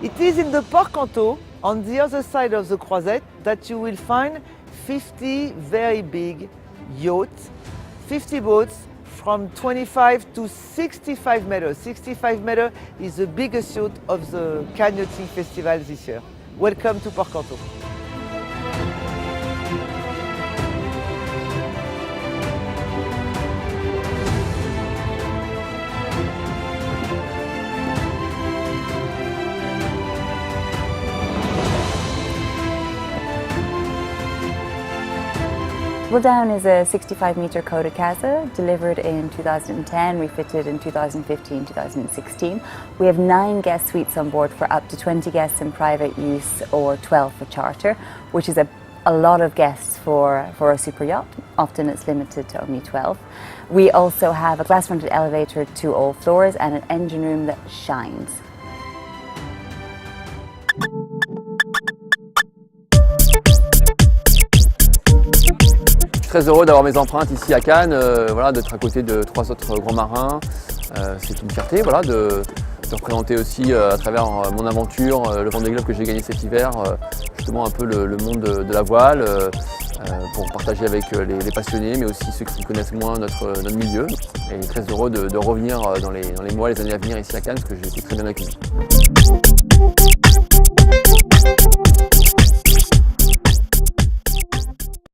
It is in the Port Canto, on the other side of the Croisette, that you will find 50 very big yachts, 50 boats from 25 to 65 meters. 65 meters is the biggest yacht of the Cannes Yachting Festival this year. Welcome to Port Canto. Well Down is a 65-metre coda casa delivered in 2010, refitted in 2015-2016. We have 9 guest suites on board for up to 20 guests in private use or 12 for charter, which is a lot of guests for a super yacht. Often it's limited to only 12. We also have a glass-fronted elevator to all floors and an engine room that shines. Très heureux d'avoir mes empreintes ici à Cannes, voilà, d'être à côté de 3 autres grands marins. C'est une fierté voilà, de représenter aussi à travers mon aventure, le Vendée Globe que j'ai gagné cet hiver, justement un peu le monde de la voile, pour partager avec les passionnés, mais aussi ceux qui connaissent moins notre milieu. Et très heureux de revenir dans les mois et les années à venir ici à Cannes, parce que j'ai été très bien accueilli.